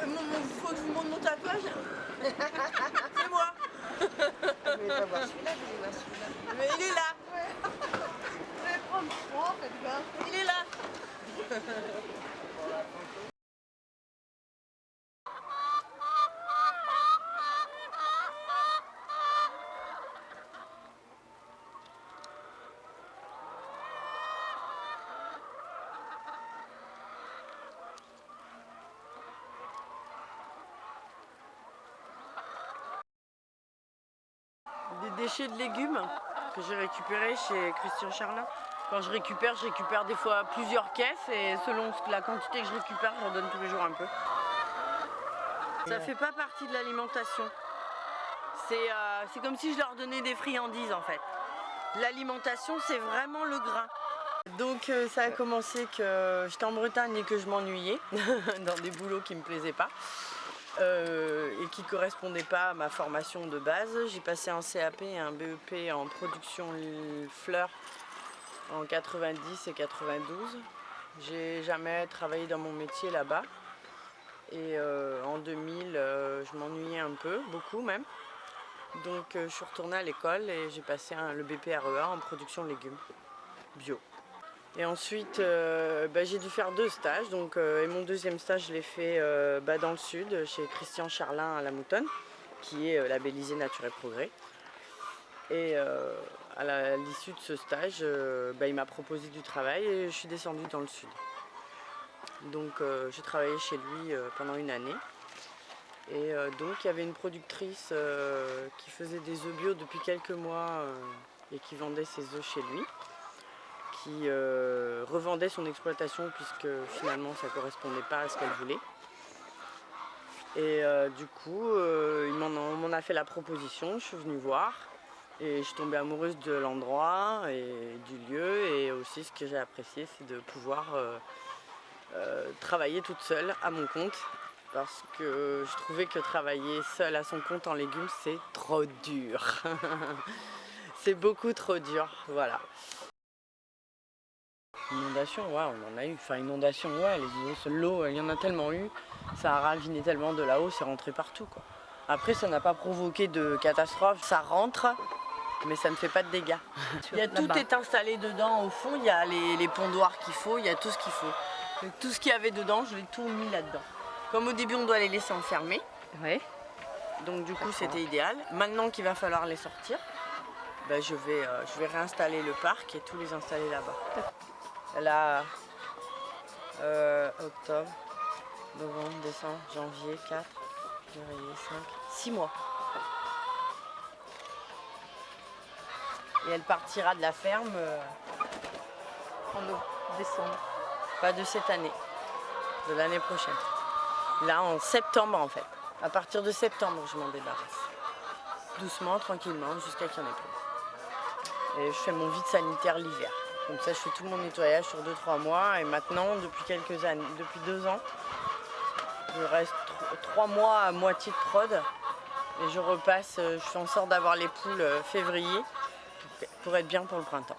Faut que je vous montre mon tatouage. C'est moi. Je voulais pas voir celui-là, je voulais voir celui-là. Mais il est là. Ouais. Je vais prendre 3, faites gaffe. Il est là. Des déchets de légumes que j'ai récupérés chez Christian Charlin. Quand je récupère des fois plusieurs caisses et selon la quantité que je récupère, j'en donne tous les jours un peu. Ça fait pas partie de l'alimentation. C'est comme si je leur donnais des friandises en fait. L'alimentation, c'est vraiment le grain. Donc ça a commencé que j'étais en Bretagne et que je m'ennuyais dans des boulots qui me plaisaient pas. Et qui ne correspondait pas à ma formation de base. J'ai passé un CAP et un BEP en production fleurs en 90 et 92. J'ai jamais travaillé dans mon métier là-bas. Et en 2000, je m'ennuyais un peu, beaucoup même. Donc je suis retournée à l'école et j'ai passé le BPREA en production légumes bio. Et ensuite, j'ai dû faire 2 stages. Et mon deuxième stage, je l'ai fait dans le sud, chez Christian Charlin à la Moutonne, qui est labellisé Nature et Progrès. Et à l'issue de ce stage, il m'a proposé du travail et je suis descendue dans le sud. Donc j'ai travaillé chez lui pendant une année. Et donc il y avait une productrice qui faisait des œufs bio depuis quelques mois et qui vendait ses œufs chez lui, qui revendait son exploitation puisque finalement ça ne correspondait pas à ce qu'elle voulait. Et du coup, on m'en a fait la proposition, je suis venue voir et je suis tombée amoureuse de l'endroit et du lieu. Et aussi ce que j'ai apprécié, c'est de pouvoir travailler toute seule à mon compte, parce que je trouvais que travailler seule à son compte en légumes, c'est trop dur. C'est beaucoup trop dur, voilà. Inondation, ouais, on en a eu. Enfin, inondation, ouais, l'eau, il y en a tellement eu. Ça a raviné tellement de là-haut, c'est rentré partout, quoi. Après, ça n'a pas provoqué de catastrophe. Ça rentre, mais ça ne fait pas de dégâts. Tout est installé dedans, au fond, il y a les pondoirs qu'il faut, il y a tout ce qu'il faut. Donc, tout ce qu'il y avait dedans, je l'ai tout mis là-dedans. Comme au début, on doit les laisser enfermés. Ouais. Donc, du coup, c'était idéal. Maintenant qu'il va falloir les sortir, je vais réinstaller le parc et tout les installer là-bas. Là, octobre, novembre, décembre, janvier, 4, février, 5, 6 mois. Et elle partira de la ferme En décembre. pas de cette année, de l'année prochaine. Là, en septembre en fait. À partir de septembre, je m'en débarrasse. Doucement, tranquillement, jusqu'à qu'il n'y en ait plus. Et je fais mon vide sanitaire l'hiver. Comme ça, je fais tout mon nettoyage sur 2-3 mois. Et maintenant, depuis quelques années, depuis 2 ans, je reste 3 mois à moitié de prod. Et je repasse, je fais en sorte d'avoir les poules février pour être bien pour le printemps.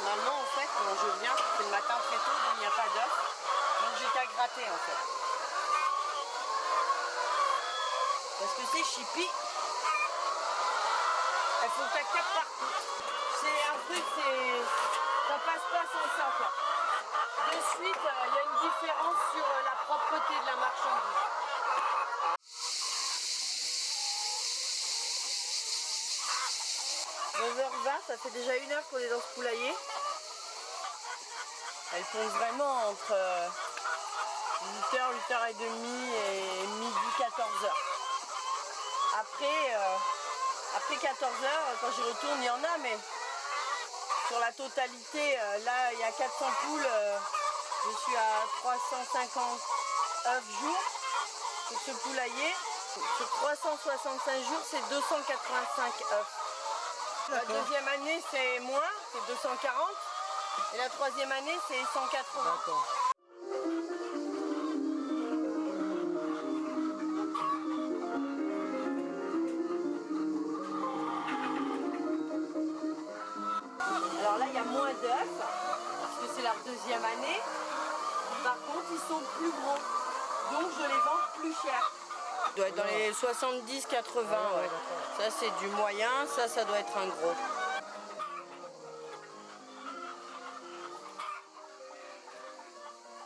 Normalement, en fait, quand je viens, c'est le matin très tôt, donc il n'y a pas d'œufs. Donc j'ai qu'à gratter en fait. Parce que ces chippies, elles font caca partout. C'est un truc, ça passe pas sans ça quoi. De suite, il y a une différence sur la propreté de la marchandise. 9h20, ça fait déjà 1 heure qu'on est dans ce poulailler. Elle ponce vraiment entre 8h, 8h30 et midi 14h. Après 14h, quand j'y retourne, il y en a, mais sur la totalité, là il y a 400 poules, je suis à 350 œufs jours sur ce poulailler. Sur 365 jours, c'est 285 œufs. La deuxième année, c'est moins, c'est 240. Et la troisième année, c'est 180. D'accord. Alors là, il y a moins d'œufs, parce que c'est leur deuxième année. Par contre, ils sont plus gros. Donc, je les vends plus cher. Ça doit être dans les 70-80. Ouais. Ça, c'est du moyen. Ça doit être un gros.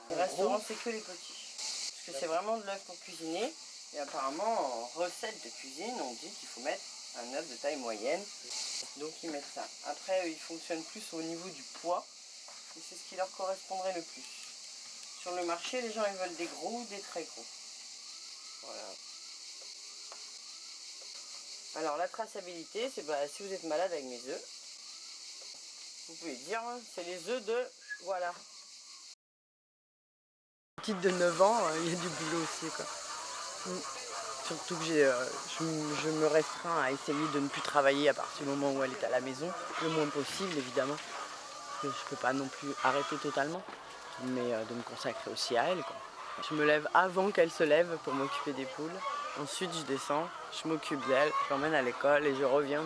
Le restaurant, c'est que les petits. Parce que c'est vraiment de l'œuf pour cuisiner. Et apparemment, en recette de cuisine, on dit qu'il faut mettre un œuf de taille moyenne. Donc ils mettent ça. Après, ils fonctionnent plus au niveau du poids. Et c'est ce qui leur correspondrait le plus. Sur le marché, les gens ils veulent des gros ou des très gros. Voilà. Alors la traçabilité, c'est si vous êtes malade avec mes œufs, vous pouvez dire, hein, c'est les œufs de... Voilà. Petite de 9 ans, il y a du boulot aussi quoi. Surtout que je me restreins à essayer de ne plus travailler à partir du moment où elle est à la maison, le moins possible évidemment. Parce que je ne peux pas non plus arrêter totalement, mais de me consacrer aussi à elle quoi. Je me lève avant qu'elle se lève pour m'occuper des poules. Ensuite je descends, je m'occupe d'elle, je l'emmène à l'école et je reviens.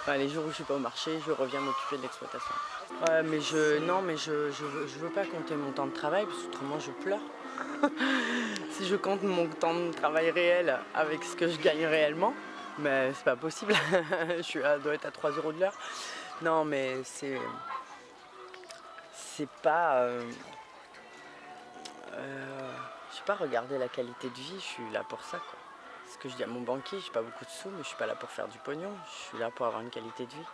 Enfin les jours où je suis pas au marché, je reviens m'occuper de l'exploitation. Ouais, mais je veux pas compter mon temps de travail parce qu'autrement je pleure. Si je compte mon temps de travail réel avec ce que je gagne réellement, mais c'est pas possible. Je dois être à 3 € de l'heure. Non, mais c'est pas. Je sais pas, regarder la qualité de vie, je suis là pour ça quoi. Ce que je dis à mon banquier, j'ai pas beaucoup de sous, mais je suis pas là pour faire du pognon, je suis là pour avoir une qualité de vie.